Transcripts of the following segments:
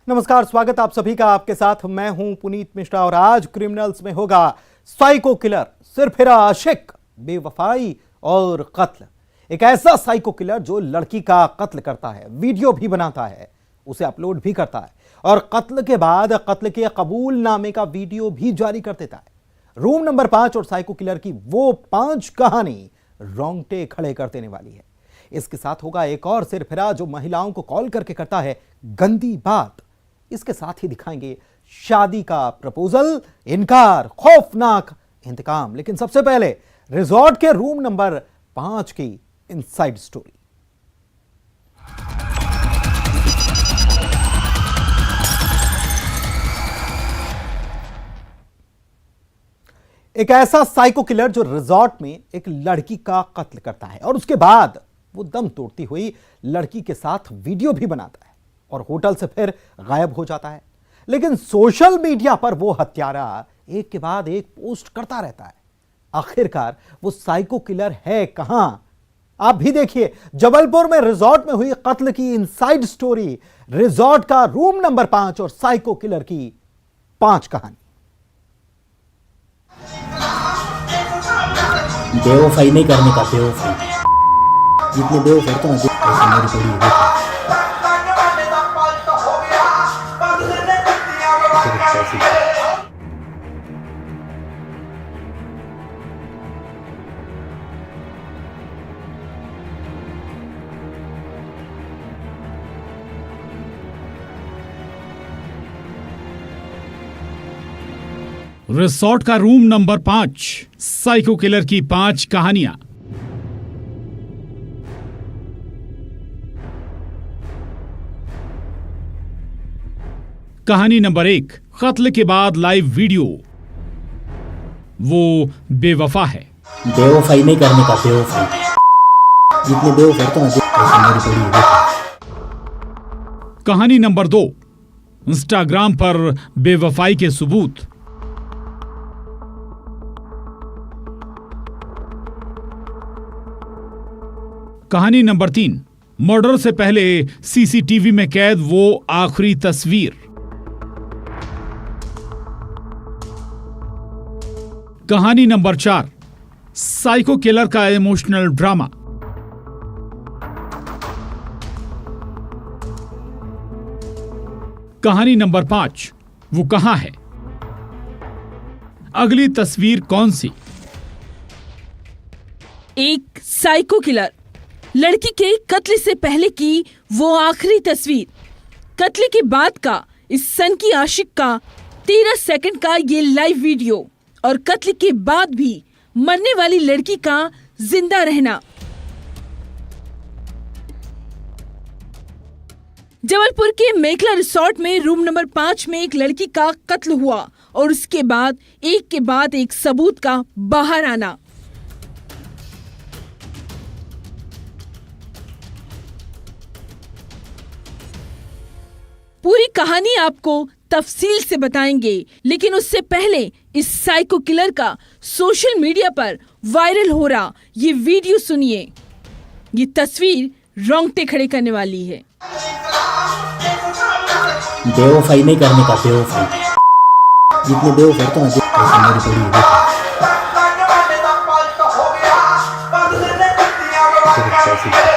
नमस्कार, स्वागत आप सभी का। आपके साथ मैं हूं पुनीत मिश्रा और आज क्रिमिनल्स में होगा साइको किलर, सिरफिरा आशिक, बेवफाई और कत्ल। एक ऐसा साइको किलर जो लड़की का कत्ल करता है, वीडियो भी बनाता है, उसे अपलोड भी करता है और कत्ल के बाद कत्ल के कबूलनामे का वीडियो भी जारी कर देता है। रूम नंबर 5 और साइको किलर की वो 5 कहानी रोंगटे खड़े कर देने वाली है। इसके साथ होगा एक और सिरफिरा जो महिलाओं को कॉल करके करता है गंदी बात। इसके साथ ही दिखाएंगे शादी का प्रपोजल, इनकार, खौफनाक इंतकाम। लेकिन सबसे पहले रिजॉर्ट के रूम नंबर 5 की इनसाइड स्टोरी। एक ऐसा साइको किलर जो रिजॉर्ट में एक लड़की का कत्ल करता है और उसके बाद वो दम तोड़ती हुई लड़की के साथ वीडियो भी बनाता है और होटल से फिर गायब हो जाता है। लेकिन सोशल मीडिया पर वो हत्यारा एक के बाद एक पोस्ट करता रहता है। आखिरकार वो साइको किलर है कहां? आप भी देखिए जबलपुर में रिजॉर्ट में हुई कत्ल की इनसाइड स्टोरी, रिजॉर्ट का रूम नंबर 5 और साइको किलर की 5 कहानी। बेवफाई नहीं करने का, बेवफाई जितने बेवफाई तो मेरी पड़ी है। रिसोर्ट का रूम नंबर 5, साइको किलर की 5 कहानियां। कहानी नंबर 1, कत्ल के बाद लाइव वीडियो। वो बेवफा है। बेवफाई नहीं करने का, बेवफाई जितने बेवफाई तो मेरी पड़ी है। कहानी नंबर 2, इंस्टाग्राम पर बेवफाई के सबूत। कहानी नंबर 3, मर्डर से पहले सीसीटीवी में कैद वो आखिरी तस्वीर। कहानी नंबर 4, साइको किलर का इमोशनल ड्रामा। कहानी नंबर 5, वो कहां है? अगली तस्वीर कौन सी? एक साइको किलर, लड़की के कत्ल से पहले की वो आखिरी तस्वीर, कत्ल के बाद का इस सन की आशिक का 13 सेकंड का ये लाइव वीडियो और कत्ल के बाद भी मरने वाली लड़की का जिंदा रहना। जबलपुर के मेखला रिसोर्ट में रूम नंबर 5 में एक लड़की का कत्ल हुआ और उसके बाद एक के बाद एक सबूत का बाहर आना। पूरी कहानी आपको तफसील से बताएंगे, लेकिन उससे पहले इस साइको किलर का सोशल मीडिया पर वायरल हो रहा ये वीडियो सुनिए। ये तस्वीर रोंगटे खड़े करने वाली है। बेवफाई नहीं करने का, बेवफाई जितने बेवफाई तो मेरी पड़ी है। 13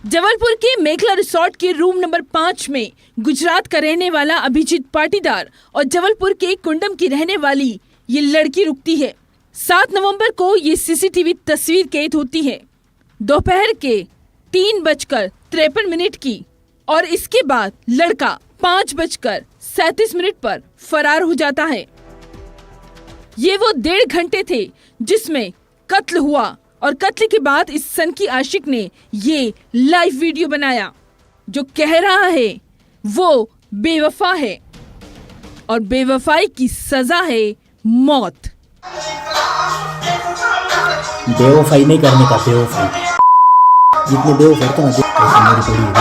जबलपुर के मेखला रिसोर्ट के रूम नंबर 5 में गुजरात का रहने वाला अभिजीत पाटीदार और जबलपुर के कुंडम की रहने वाली ये लड़की रुकती है। 7 नवंबर को ये सीसीटीवी तस्वीर कैद होती है दोपहर के 3:53 की और इसके बाद लड़का 5:37 पर फरार हो जाता है। ये वो 1.5 घंटे थे जिसमें कत्ल हुआ और कत्ल के बाद इस सन की आशिक ने ये लाइव वीडियो बनाया जो कह रहा है वो बेवफा है और बेवफाई की सजा है मौत। बेवफाई नहीं करने का, बेवफाई जितने बेवफाई तो मेरी पड़ी है।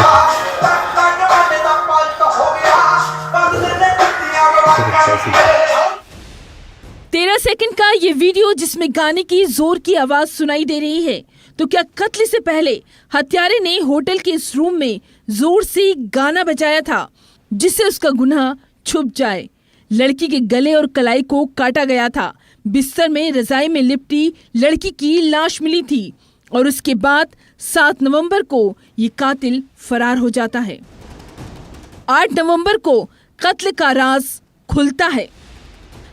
13 सेकंड का ये वीडियो जिसमें गाने की जोर की आवाज सुनाई दे रही है, तो क्या कत्ल से पहले हत्यारे ने होटल के इस रूम में जोर से गाना बजाया था जिससे उसका गुनाह छुप जाए। लड़की के गले और कलाई को काटा गया था। बिस्तर में रजाई में लिपटी लड़की की लाश मिली थी और उसके बाद 7 नवंबर को ये कातिल फरार हो जाता है। 8 नवंबर को कत्ल का राज खुलता है।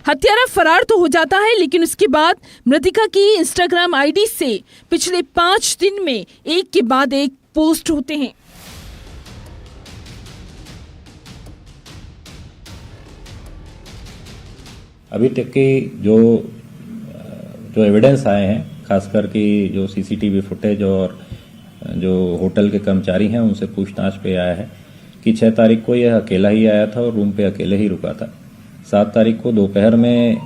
हत्यारा फरार तो हो जाता है, लेकिन उसके बाद मृतिका की इंस्टाग्राम आईडी से पिछले 5 दिन में एक के बाद एक पोस्ट होते हैं। अभी तक के जो एविडेंस आए हैं, खासकर कि जो सीसीटीवी फुटेज और जो होटल के कर्मचारी हैं उनसे पूछताछ पे आया है कि 6 तारीख को यह अकेला ही आया था और रूम पे अकेले ही रुका था। 7 तारीख को दोपहर में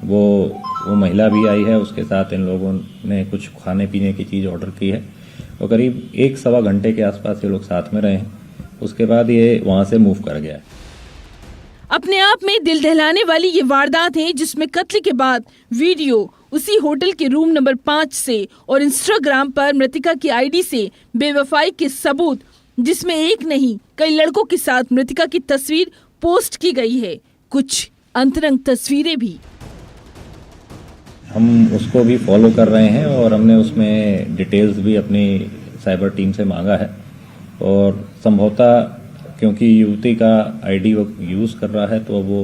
वो महिला भी आई है, उसके साथ इन लोगों ने कुछ खाने पीने की चीज़ ऑर्डर की है और करीब 1-1.25 घंटे के आसपास ये लोग साथ में रहे हैं। उसके बाद ये वहाँ से मूव कर गया है। अपने आप में दिल दहलाने वाली ये वारदात है जिसमें कत्ल के बाद वीडियो उसी होटल के रूम नंबर 5 से और इंस्टाग्राम पर मृतिका की आईडी से बेवफाई के सबूत, जिसमें एक नहीं कई लड़कों के साथ मृतिका की तस्वीर पोस्ट की गई है, कुछ अंतरंग तस्वीरें भी। हम उसको भी फॉलो कर रहे हैं और हमने उसमें डिटेल्स भी अपनी साइबर टीम से मांगा है और संभवतः क्योंकि युवती का आईडी वो यूज़ कर रहा है तो वो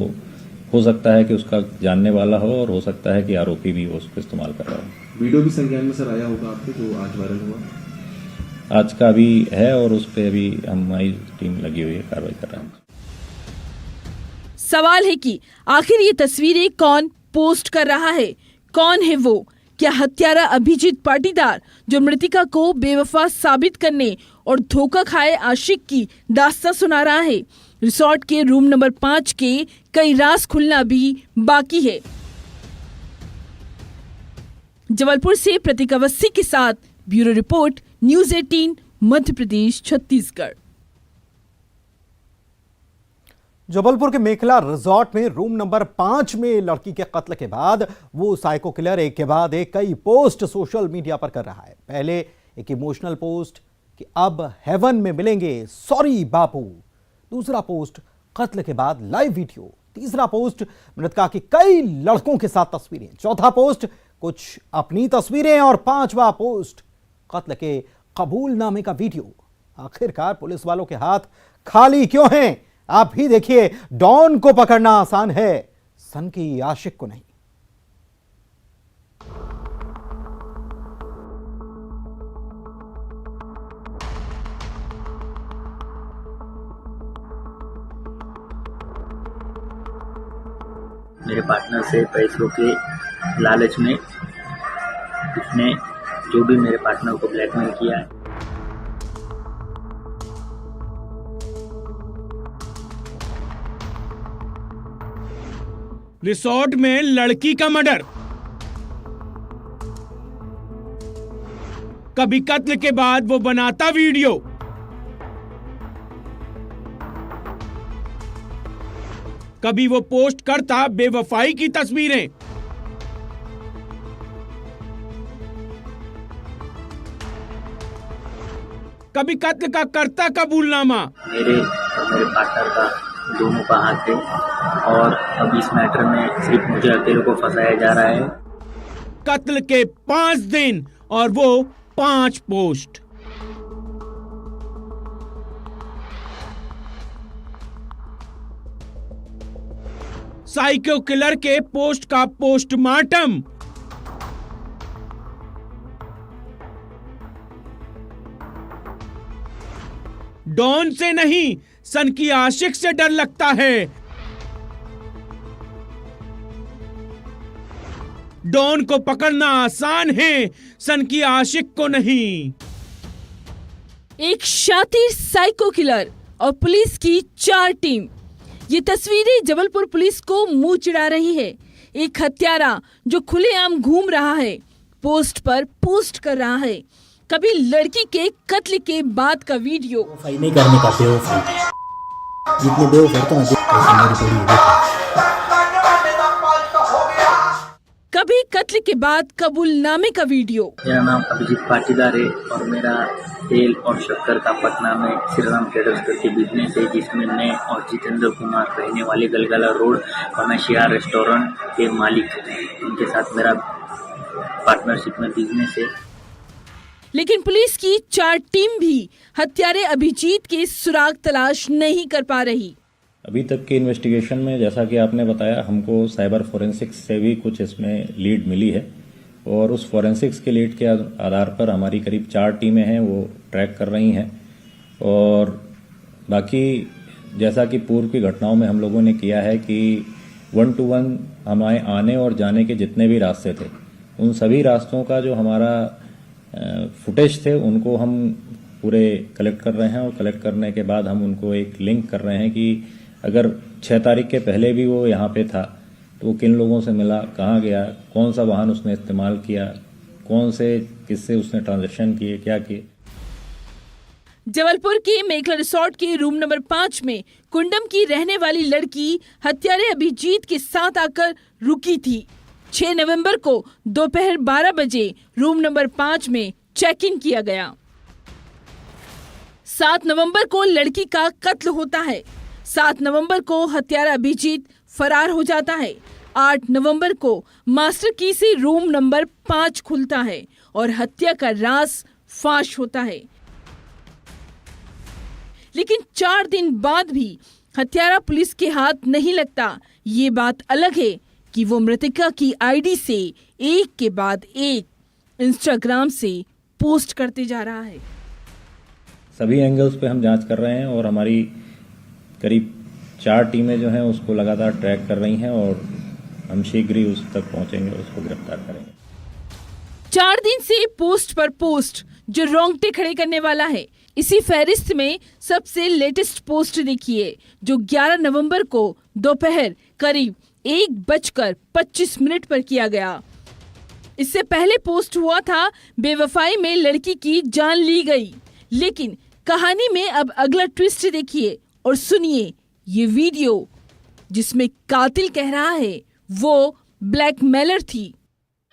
हो सकता है कि उसका जानने वाला हो और हो सकता है कि आरोपी भी वो उसको इस्तेमाल कर रहा हो। वीडियो भी संज्ञान में सर आया होगा आपके जो आज वायरल हुआ? आज का भी है और उस पर अभी हमारी टीम लगी हुई है, कार्रवाई कर रहे हैं। सवाल है कि आखिर ये तस्वीरें कौन पोस्ट कर रहा है? कौन है वो? क्या हत्यारा अभिजीत पाटीदार जो मृतिका को बेवफा साबित करने और धोखा खाए आशिक की दास्तां सुना रहा है? रिसोर्ट के रूम नंबर 5 के कई राज खुलना भी बाकी है। जबलपुर से प्रतीक अवस्थी के साथ bureau report, news 18, Madhya Pradesh, Chhattisgarh. Jabalpur के मेखला रिजॉर्ट में रूम नंबर 5 में लड़की के कत्ल के बाद वो साइको किलर एक के बाद एक कई पोस्ट सोशल मीडिया पर कर रहा है। पहले एक इमोशनल पोस्ट कि अब हेवन में मिलेंगे, सॉरी बापू। दूसरा पोस्ट कत्ल के बाद लाइव वीडियो। तीसरा पोस्ट मृतका की कई लड़कों के साथ तस्वीरें। चौथा पोस्ट कुछ अपनी तस्वीरें और 5वां पोस्ट कत्ल के कबूलनामे का वीडियो। आखिरकार पुलिस वालों के हाथ खाली क्यों हैं? आप ही देखिए, डॉन को पकड़ना आसान है, सन की आशिक को नहीं। मेरे पार्टनर से पैसों के लालच में उसने जो भी मेरे पार्टनर को ब्लैकमेल किया है। रिसोर्ट में लड़की का मर्डर, कभी कत्ल के बाद वो बनाता वीडियो, कभी वो पोस्ट करता बेवफाई की तस्वीरें। कभी कत्ल का करता कबूलनामा। मेरे और मेरे पार्टनर का दोनों का हाथ है और अब इस मैटर में सिर्फ मुझे अकेले को फंसाया जा रहा है। कत्ल के 5 दिन और वो 5 पोस्ट। साइको किलर के पोस्ट का पोस्टमार्टम। डॉन से नहीं, सन की आशिक से डर लगता है। डॉन को पकड़ना आसान है, सन की आशिक को नहीं। एक शातिर साइको किलर और पुलिस की 4 टीम। ये तस्वीरें जबलपुर पुलिस को मुंह चिढ़ा रही है। एक हत्यारा जो खुलेआम घूम रहा है, पोस्ट पर पोस्ट कर रहा है। कभी लड़की के कत्ल के बाद का वीडियो, बेवफाई नहीं करने का, बेवफाई। जितने बेवफाई तो कभी कत्ल के बाद कबूलनामे का वीडियो। मेरा नाम अभिजीत पाटीदार है और मेरा तेल और शक्कर का पटना में श्री राम ट्रेडर्स करके बिजनेस है, जिसमें मैं और जितेंद्र कुमार रहने वाले गलगला रोड पनाशिया रेस्टोरेंट के मालिक हैं। उनके साथ मेरा पार्टनरशिप में बिजनेस है। लेकिन पुलिस की 4 टीम भी हत्यारे अभिजीत के सुराग तलाश नहीं कर पा रही। अभी तक की इन्वेस्टिगेशन में जैसा कि आपने बताया, हमको साइबर फोरेंसिक्स से भी कुछ इसमें लीड मिली है और उस फोरेंसिक्स के लीड के आधार पर हमारी करीब 4 टीमें हैं, वो ट्रैक कर रही हैं। और बाकी जैसा कि पूर्व की घटनाओं में हम लोगों ने किया है कि 1 to 1 हमारे आने और जाने के जितने भी रास्ते थे, उन सभी रास्तों का जो हमारा फुटेज थे उनको हम पूरे कलेक्ट कर रहे हैं और कलेक्ट करने के बाद हम उनको एक लिंक कर रहे हैं कि अगर 6 तारीख के पहले भी वो यहाँ पे था तो वो किन लोगों से मिला, कहाँ गया, कौन सा वाहन उसने इस्तेमाल किया, कौन से किससे उसने ट्रांजैक्शन किए, क्या किए। जबलपुर के मेघला रिसोर्ट के रूम नंबर 5 में कुंडम की रहने वाली लड़की हत्यारे अभिजीत के साथ आकर रुकी थी। 6 नवंबर को दोपहर 12 बजे रूम नंबर 5 में चेक इन किया गया। 7 नवंबर को लड़की का कत्ल होता है। 7 नवंबर को हत्यारा अभिजीत फरार हो जाता है। 8 नवंबर को मास्टर की से रूम नंबर 5 खुलता है और हत्या का राज फाश होता है। लेकिन 4 दिन बाद भी हत्यारा पुलिस के हाथ नहीं लगता। ये बात अलग है कि वो मृतका की आईडी से एक के बाद एक इंस्टाग्राम से पोस्ट करते जा रहा है। सभी एंगल्स पे हम जांच कर रहे हैं और हमारी करीब 4 टीमें जो हैं उसको लगातार ट्रैक कर रही हैं और हम शीघ्र ही उस तक पहुंचेंगे, उसको गिरफ्तार करेंगे। 4 दिन से पोस्ट पर पोस्ट जो रोंगटे खड़े करने वाला है। इसी फहरिस्त में सबसे लेटेस्ट पोस्ट देखिए जो 11 नवंबर को दोपहर करीब 1:25 पर किया गया। इससे पहले पोस्ट हुआ था बेवफाई में लड़की की जान ली गई। लेकिन कहानी में अब अगला ट्विस्ट देखिए और सुनिए ये वीडियो जिसमें कातिल कह रहा है वो ब्लैकमेलर थी।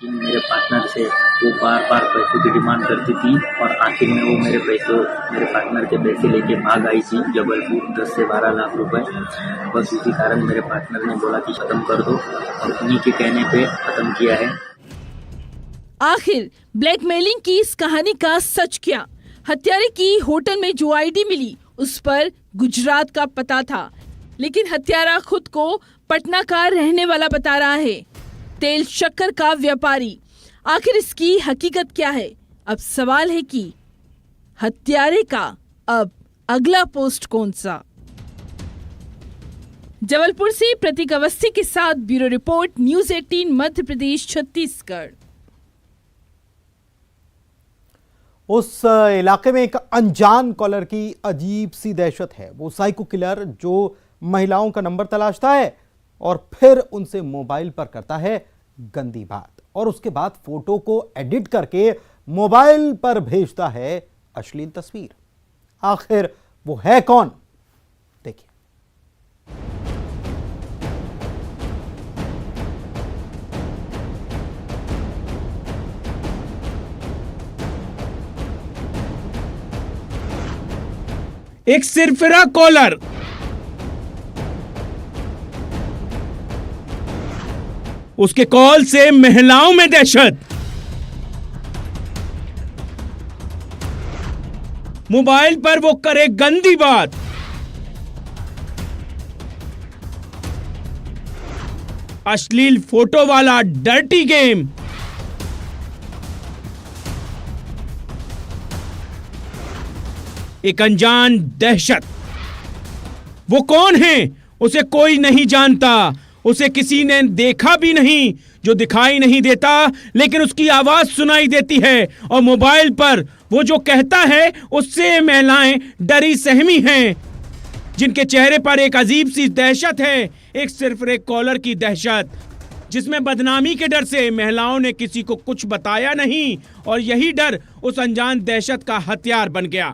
मेरे पार्टनर से वो बार पैसों की डिमांड करती थी और आखिर में वो मेरे पार्टनर के पैसे लेके भाग आई थी जबलपुर 10 से 12 लाख रुपए। बस उसी कारण मेरे पार्टनर ने बोला कि खत्म कर दो और उन्हीं के कहने पे खत्म किया है। आखिर ब्लैकमेलिंग की इस कहानी का सच क्या? हत्यारे की होटल में जो आईडी मिली उस पर गुजरात का पता था, लेकिन हत्यारा खुद को पटना का रहने वाला बता रहा है, तेल शक्कर का व्यापारी। आखिर इसकी हकीकत क्या है? अब सवाल है कि हत्यारे का अब अगला पोस्ट कौन सा? जबलपुर से प्रतीक अवस्थी के साथ bureau report, news 18 Madhya Pradesh Chhattisgarh. उस इलाके में एक अनजान कॉलर की अजीब सी दहशत है। वो साइको किलर जो महिलाओं का नंबर तलाशता है और फिर उनसे मोबाइल पर करता है गंदी बात और उसके बाद फोटो को एडिट करके मोबाइल पर भेजता है अश्लील तस्वीर। आखिर वो है कौन? देखिए। एक सिरफिरा कॉलर, उसके कॉल से महिलाओं में दहशत। मोबाइल पर वो करे गंदी बात। अश्लील फोटो वाला डर्टी गेम। एक अनजान दहशत। वो कौन है? उसे कोई नहीं जानता, उसे किसी ने देखा भी नहीं, जो दिखाई नहीं देता लेकिन उसकी आवाज सुनाई देती है और मोबाइल पर वो जो कहता है उससे महिलाएं डरी सहमी हैं, जिनके चेहरे पर एक अजीब सी दहशत है, एक सिर्फ एक कॉलर की दहशत, जिसमें बदनामी के डर से महिलाओं ने किसी को कुछ बताया नहीं और यही डर उस अनजान दहशत का हथियार बन गया।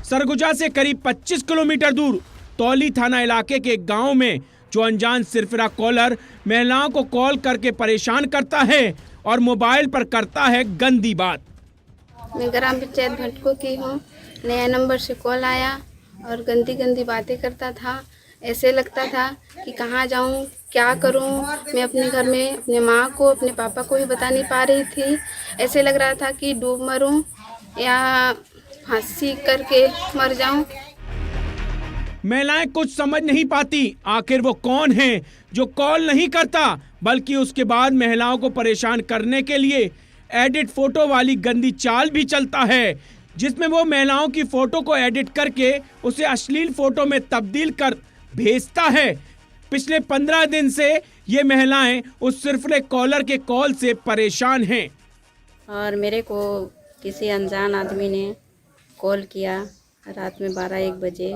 सरगुजा से करीब 25 किलोमीटर दूर तौली थाना इलाके के गांव में जो अनजान सिरफिरा कॉलर महिलाओं को कॉल करके परेशान करता है और मोबाइल पर करता है गंदी बात। मैं ग्राम पंचायत भटको की हूँ। नया नंबर से कॉल आया और गंदी गंदी बातें करता था। ऐसे लगता था कि कहाँ जाऊँ, क्या करूँ। मैं अपने घर में अपने माँ को, अपने पापा को भी बता नहीं पा रही थी। ऐसे लग रहा था कि डूब मरूँ या फांसी करके मर जाऊँ। महिलाएं कुछ समझ नहीं पाती आखिर वो कौन है जो कॉल नहीं करता बल्कि उसके बाद महिलाओं को परेशान करने के लिए एडिट फोटो वाली गंदी चाल भी चलता है, जिसमें वो महिलाओं की फोटो को एडिट करके उसे अश्लील फोटो में तब्दील कर भेजता है। पिछले 15 दिन से ये महिलाएं उस सिरफिरे कॉलर के कॉल से परेशान हैं। और मेरे को किसी अनजान आदमी ने कॉल किया रात में 12-1 बजे।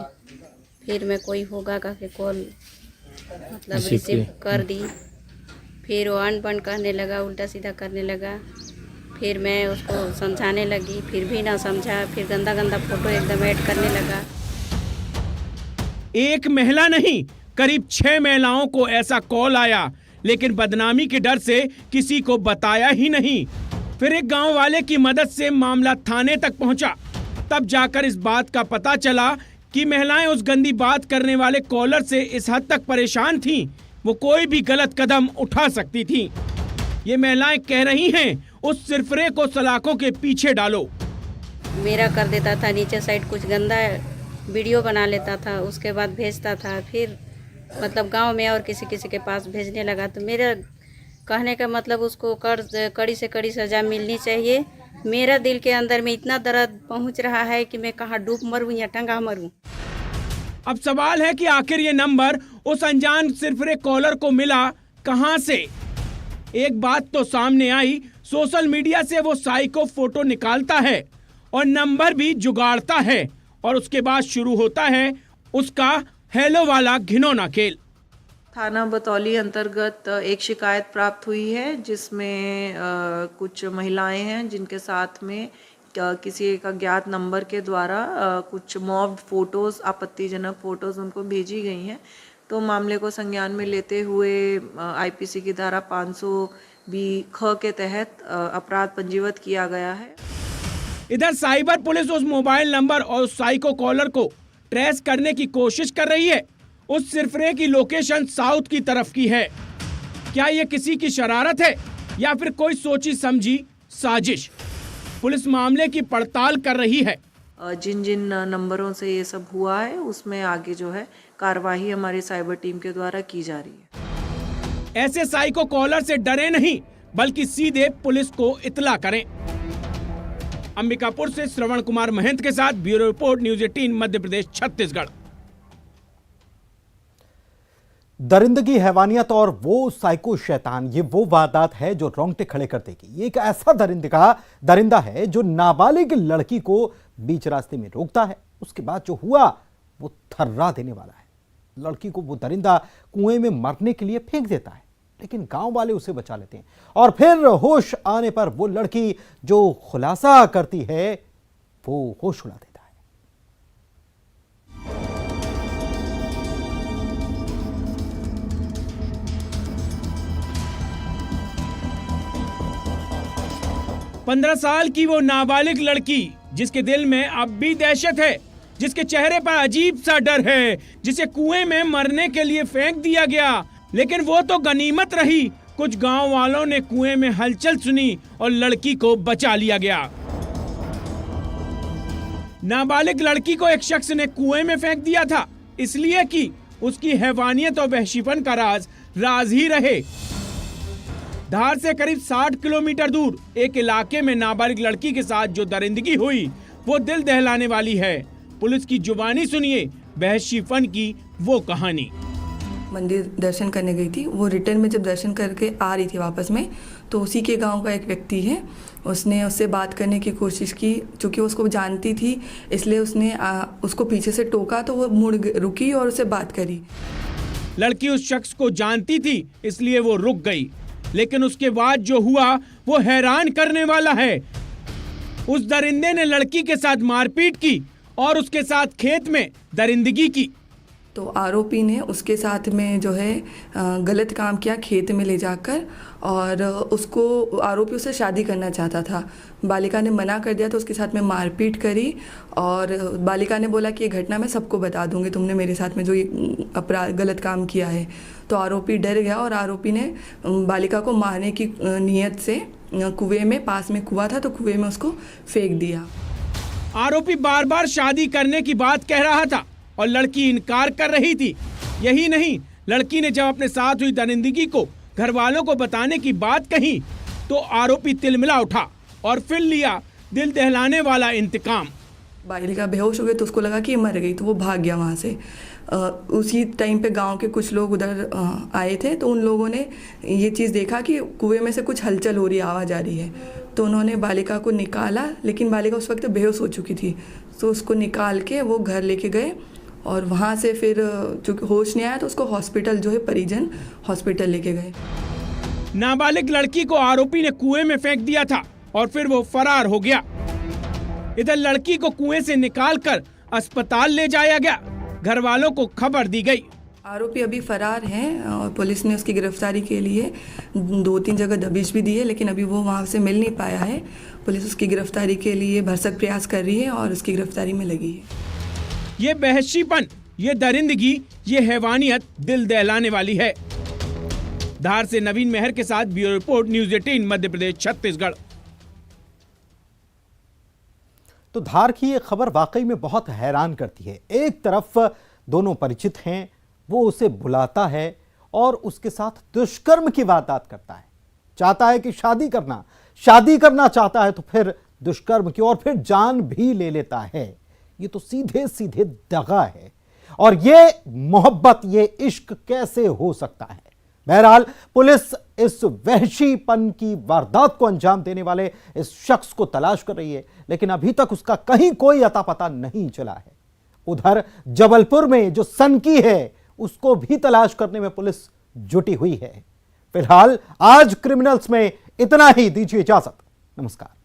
फिर मैं कोई होगा करके कॉल रिसीव कर दी। फिर वो अनबन करने लगा, उल्टा सीधा करने लगा। फिर मैं उसको समझाने लगी, फिर भी ना समझा। फिर गंदा गंदा फोटो एकदम ऐड करने लगा। एक महिला नहीं, करीब 6 महिलाओं को ऐसा कॉल आया, लेकिन बदनामी के डर से किसी को बताया ही नहीं। फिर एक गांव वाले की मदद से मामला थाने तक पहुंचा। तब जाकर इस बात का पता चला कि महिलाएं उस गंदी बात करने वाले कॉलर से इस हद तक परेशान थीं, वो कोई भी गलत कदम उठा सकती थीं। ये महिलाएं कह रही हैं उस सिरफिरे को सलाखों के पीछे डालो। मेरा कर देता था, नीचे साइड कुछ गंदा वीडियो बना लेता था, उसके बाद भेजता था। फिर मतलब गांव में और किसी किसी के पास भेजने लगा। तो मेरा कहने का मतलब उसको कड़ी से कड़ी सज़ा मिलनी चाहिए। मेरा दिल के अंदर में इतना दर्द पहुंच रहा है कि मैं कहाँ डूब मरूं या टंगा मरूं। अब सवाल है कि आखिर ये नंबर उस अनजान सिरफिरे कॉलर को मिला कहां से। एक बात तो सामने आई, सोशल मीडिया से वो साइको फोटो निकालता है और नंबर भी जुगाड़ता है और उसके बाद शुरू होता है उसका हेलो वाला घिनौना खेल। थाना बतौली अंतर्गत एक शिकायत प्राप्त हुई है जिसमें कुछ महिलाएं हैं जिनके साथ में किसी एक अज्ञात नंबर के द्वारा कुछ मॉब्ड फोटोज़, आपत्तिजनक फ़ोटोज़ उनको भेजी गई हैं। तो मामले को संज्ञान में लेते हुए आईपीसी की धारा 500(b)(ख) के तहत अपराध पंजीबद्ध किया गया है। इधर साइबर पुलिस उस मोबाइल नंबर और उस साइको कॉलर को ट्रेस करने की कोशिश कर रही है। उस सिरफिरे की लोकेशन साउथ की तरफ की है। क्या ये किसी की शरारत है या फिर कोई सोची समझी साजिश? पुलिस मामले की पड़ताल कर रही है। जिन जिन नंबरों से ये सब हुआ है उसमें आगे जो है कार्रवाई हमारी साइबर टीम के द्वारा की जा रही है। ऐसे साइको कॉलर से डरे नहीं बल्कि सीधे पुलिस को इतला करें। अंबिकापुर से श्रवण कुमार महंत के साथ bureau report, news 18 Madhya Pradesh Chhattisgarh. दरिंदगी, हैवानियत और वो साइको शैतान, ये वो वारदात है जो रोंगटे खड़े कर देगी। ये एक ऐसा दरिंदा है जो नाबालिग लड़की को बीच रास्ते में रोकता है। उसके बाद जो हुआ वो थर्रा देने वाला है। लड़की को वो दरिंदा कुएं में मरने के लिए फेंक देता है, लेकिन गांव वाले उसे बचा लेते हैं और फिर होश आने पर वो लड़की जो खुलासा करती है वो होश उड़ा देता है। 15 साल की वो नाबालिग लड़की जिसके दिल में अब भी दहशत है, जिसके चेहरे पर अजीब सा डर है, जिसे कुएं में मरने के लिए फेंक दिया गया, लेकिन वो तो गनीमत रही। कुछ गांव वालों ने कुएं में हलचल सुनी और लड़की को बचा लिया गया। नाबालिग लड़की को एक शख्स ने कुएं में फेंक दिया था, इसलिए कि उसकी हैवानियत और वहशीपन का राज ही रहे। धार से करीब 60 किलोमीटर दूर एक इलाके में नाबालिग लड़की के साथ जो दरिंदगी हुई वो दिल दहलाने वाली है। पुलिस की जुबानी सुनिए वहशीपन की वो कहानी। मंदिर दर्शन करने गई थी। वो रिटर्न में जब दर्शन करके आ रही थी वापस में, तो उसी के गांव का एक व्यक्ति है, उसने उससे बात करने की कोशिश की। चूँकि उसको जानती थी इसलिए उसने उसको पीछे से टोका, तो वो मुड़ रुकी और उससे बात करी। लड़की उस शख्स को जानती थी इसलिए वो रुक गई, लेकिन उसके बाद जो हुआ वो हैरान करने वाला है। उस दरिंदे ने लड़की के साथ मारपीट की और उसके साथ खेत में दरिंदगी की। तो आरोपी ने उसके साथ में जो है गलत काम किया खेत में ले जाकर, और उसको आरोपी उससे शादी करना चाहता था। बालिका ने मना कर दिया तो उसके साथ में मारपीट करी, और बालिका ने बोला कि ये घटना मैं सबको बता दूंगी, तुमने मेरे साथ में जो ये अपराध गलत काम किया है। तो आरोपी डर गया और आरोपी ने बालिका को मारने की नीयत से कुएं में, पास में कुआं था तो कुएं में उसको फेंक दिया। आरोपी बार बार शादी करने की बात कह रहा था और लड़की इनकार कर रही थी। यही नहीं, लड़की ने जब अपने साथ हुई दरिंदगी को घर वालों को बताने की बात कही तो आरोपी तिलमिला उठा और फिर लिया दिल दहलाने वाला इंतकाम। बालिका बेहोश हो गई तो उसको लगा कि ये मर गई, तो वो भाग गया वहाँ से। उसी टाइम पे गांव के कुछ लोग उधर आए थे, तो उन लोगों ने ये चीज़ देखा कि कुएं में से कुछ हलचल हो रही है, आवाज़ आ रही है। तो उन्होंने बालिका को निकाला, लेकिन बालिका उस वक्त बेहोश हो चुकी थी। तो उसको निकाल के वो घर लेके गए, और वहाँ से फिर चूँकि होश नहीं आया तो उसको हॉस्पिटल जो है परिजन हॉस्पिटल लेके गए। नाबालिग लड़की को आरोपी ने कुएं में फेंक दिया था और फिर वो फरार हो गया। इधर लड़की को कुएं से निकालकर अस्पताल ले जाया गया, घर वालों को खबर दी गई। आरोपी अभी फरार हैं और पुलिस ने उसकी गिरफ्तारी के लिए 2-3 जगह दबिश भी दी है, लेकिन अभी वो वहाँ से मिल नहीं पाया है। पुलिस उसकी गिरफ्तारी के लिए भरसक प्रयास कर रही है और उसकी गिरफ्तारी में लगी है। ये बहशीपन, ये दरिंदगी, ये हैवानियत दिल दहलाने वाली है। धार से नवीन मेहर के साथ bureau report, news 18 Madhya Pradesh Chhattisgarh. तो धार की ये खबर वाकई में बहुत हैरान करती है। एक तरफ दोनों परिचित हैं, वो उसे बुलाता है और उसके साथ दुष्कर्म की वारदात करता है। चाहता है कि शादी करना चाहता है तो फिर दुष्कर्म की, और फिर जान भी ले लेता है। ये तो सीधे सीधे दगा है। और ये मोहब्बत, ये इश्क कैसे हो सकता है? बहरहाल पुलिस इस वहशीपन की वारदात को अंजाम देने वाले इस शख्स को तलाश कर रही है, लेकिन अभी तक उसका कहीं कोई अता पता नहीं चला है। उधर जबलपुर में जो सनकी है उसको भी तलाश करने में पुलिस जुटी हुई है। फिलहाल आज क्रिमिनल्स में इतना ही। दीजिए इजाजत, नमस्कार।